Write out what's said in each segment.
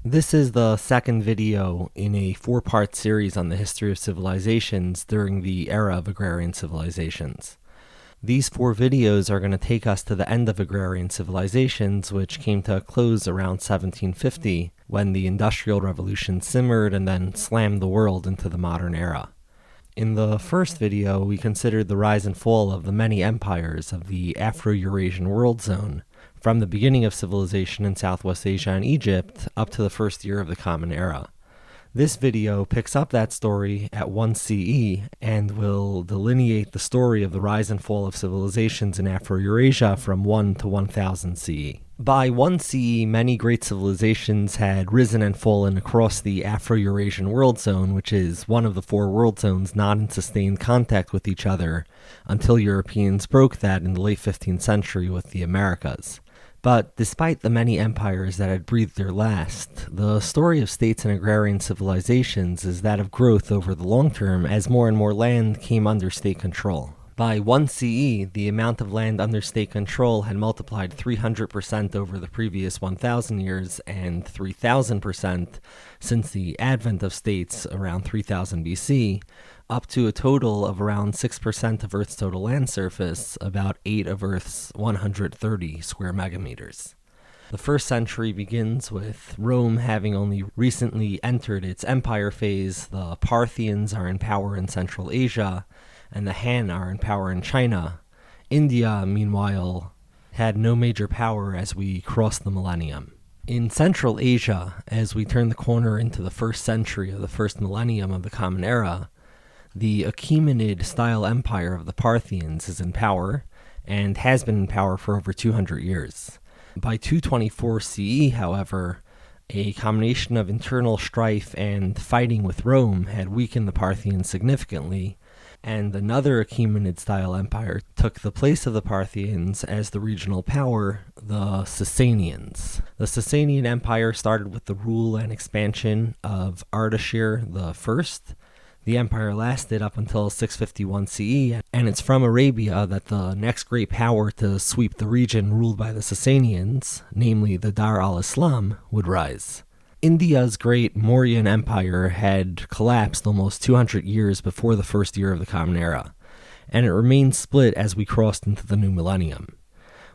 This is the second video in a four-part series on the history of civilizations during the era of agrarian civilizations. These four videos are going to take us to the end of agrarian civilizations, which came to a close around 1750, when the Industrial Revolution simmered and then slammed the world into the modern era. In the first video, we considered the rise and fall of the many empires of the Afro-Eurasian world zone, from the beginning of civilization in Southwest Asia and Egypt up to the first year of the Common Era. This video picks up that story at 1 CE and will delineate the story of the rise and fall of civilizations in Afro-Eurasia from 1 to 1000 CE. By 1 CE, many great civilizations had risen and fallen across the Afro-Eurasian world zone, which is one of the four world zones not in sustained contact with each other until Europeans broke that in the late 15th century with the Americas. But despite the many empires that had breathed their last, the story of states and agrarian civilizations is that of growth over the long term as more and more land came under state control. By 1 CE, the amount of land under state control had multiplied 300% over the previous 1,000 years and 3,000% since the advent of states around 3000 BC, up to a total of around 6% of Earth's total land surface, about 8 of Earth's 130 square megameters. The first century begins with Rome having only recently entered its empire phase. The Parthians are in power in Central Asia, and the Han are in power in China. India, meanwhile, had no major power as we crossed the millennium. In Central Asia, as we turn the corner into the first century of the first millennium of the Common Era, the Achaemenid-style empire of the Parthians is in power, and has been in power for over 200 years. By 224 CE, however, a combination of internal strife and fighting with Rome had weakened the Parthians significantly, and another Achaemenid-style empire took the place of the Parthians as the regional power, the Sasanians. The Sasanian Empire started with the rule and expansion of Ardashir I. The empire lasted up until 651 CE, and it's from Arabia that the next great power to sweep the region ruled by the Sasanians, namely the Dar-Al-Islam, would rise. India's great Mauryan Empire had collapsed almost 200 years before the first year of the Common Era, and it remained split as we crossed into the new millennium.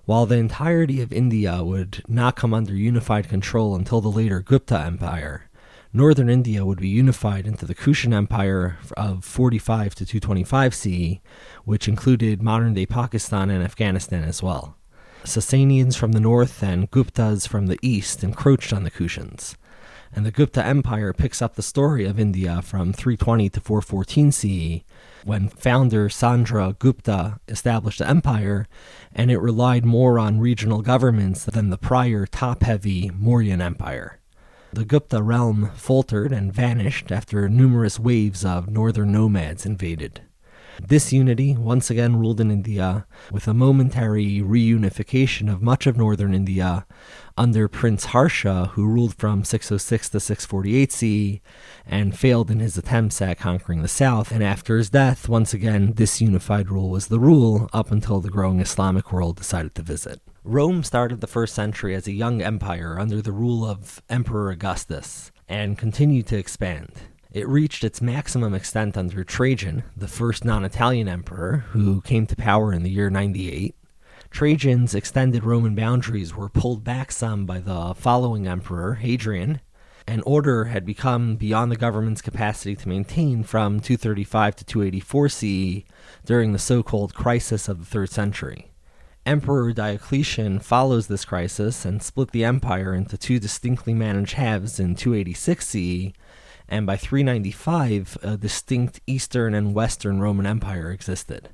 While the entirety of India would not come under unified control until the later Gupta Empire, northern India would be unified into the Kushan Empire of 45 to 225 CE, which included modern-day Pakistan and Afghanistan as well. Sasanians from the north and Guptas from the east encroached on the Kushans, and the Gupta Empire picks up the story of India from 320 to 414 CE, when founder Chandra Gupta established the empire, and it relied more on regional governments than the prior top-heavy Mauryan Empire. The Gupta realm faltered and vanished after numerous waves of northern nomads invaded. Disunity once again ruled in India, with a momentary reunification of much of northern India under Prince Harsha, who ruled from 606 to 648 CE and failed in his attempts at conquering the south, and after his death, once again, disunified rule was the rule up until the growing Islamic world decided to visit. Rome started the first century as a young empire under the rule of Emperor Augustus, and continued to expand. It reached its maximum extent under Trajan, the first non-Italian emperor, who came to power in the year 98. Trajan's extended Roman boundaries were pulled back some by the following emperor, Hadrian, and order had become beyond the government's capacity to maintain from 235 to 284 CE during the so-called crisis of the 3rd century. Emperor Diocletian follows this crisis and split the empire into two distinctly managed halves in 286 CE, and by 395, a distinct Eastern and Western Roman Empire existed.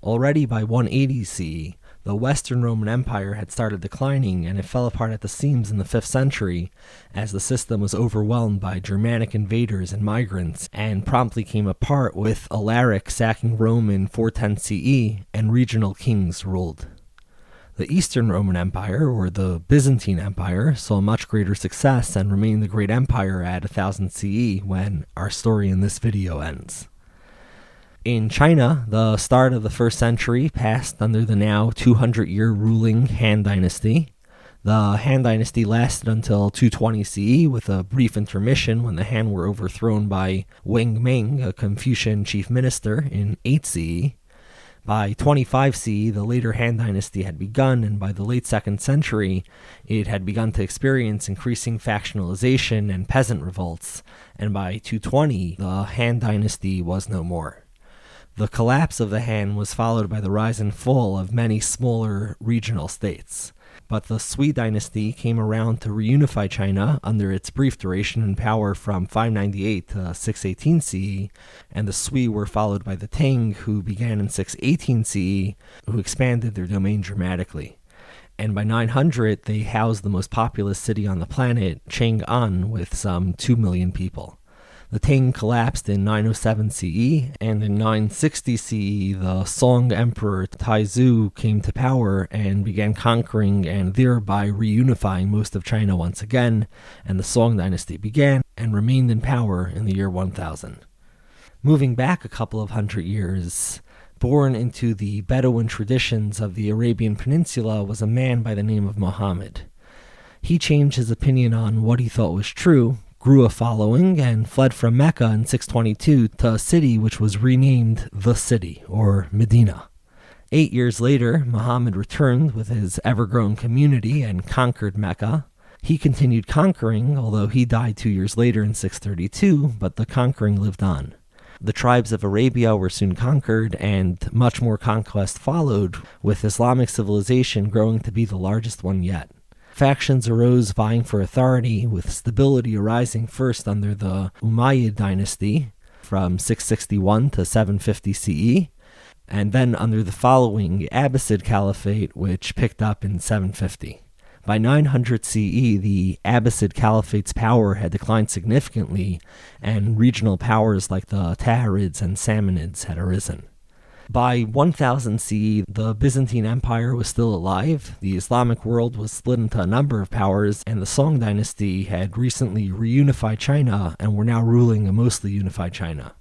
Already by 180 CE, the Western Roman Empire had started declining, and it fell apart at the seams in the 5th century as the system was overwhelmed by Germanic invaders and migrants, and promptly came apart with Alaric sacking Rome in 410 CE, and regional kings ruled. The Eastern Roman Empire, or the Byzantine Empire, saw much greater success and remained the great empire at 1000 CE when our story in this video ends. In China, the start of the 1st century passed under the now 200-year ruling Han Dynasty. The Han Dynasty lasted until 220 CE, with a brief intermission when the Han were overthrown by Wang Ming, a Confucian chief minister, in 8 CE. By 25 CE, the later Han Dynasty had begun, and by the late 2nd century, it had begun to experience increasing factionalization and peasant revolts, and by 220, the Han Dynasty was no more. The collapse of the Han was followed by the rise and fall of many smaller regional states. But the Sui dynasty came around to reunify China under its brief duration in power from 598 to 618 CE, and the Sui were followed by the Tang, who began in 618 CE, who expanded their domain dramatically. And by 900, they housed the most populous city on the planet, Chang'an, with some 2 million people. The Tang collapsed in 907 CE, and in 960 CE, the Song Emperor Taizu came to power and began conquering and thereby reunifying most of China once again, and the Song dynasty began and remained in power in the year 1000. Moving back a couple of hundred years, born into the Bedouin traditions of the Arabian Peninsula was a man by the name of Muhammad. He changed his opinion on what he thought was true, grew a following, and fled from Mecca in 622 to a city which was renamed the City, or Medina. 8 years later, Muhammad returned with his ever-growing community and conquered Mecca. He continued conquering, although he died 2 years later in 632, but the conquering lived on. The tribes of Arabia were soon conquered, and much more conquest followed, with Islamic civilization growing to be the largest one yet. Factions arose vying for authority, with stability arising first under the Umayyad dynasty from 661 to 750 CE, and then under the following Abbasid Caliphate, which picked up in 750. By 900 CE, the Abbasid Caliphate's power had declined significantly, and regional powers like the Tahirids and Samanids had arisen. By 1000 CE, the Byzantine Empire was still alive, the Islamic world was split into a number of powers, and the Song dynasty had recently reunified China and were now ruling a mostly unified China.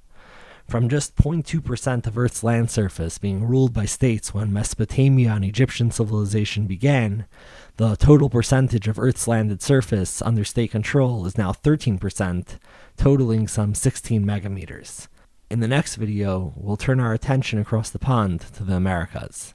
From just 0.2% of Earth's land surface being ruled by states when Mesopotamia and Egyptian civilization began, the total percentage of Earth's landed surface under state control is now 13%, totaling some 16 megameters. In the next video, we'll turn our attention across the pond to the Americas.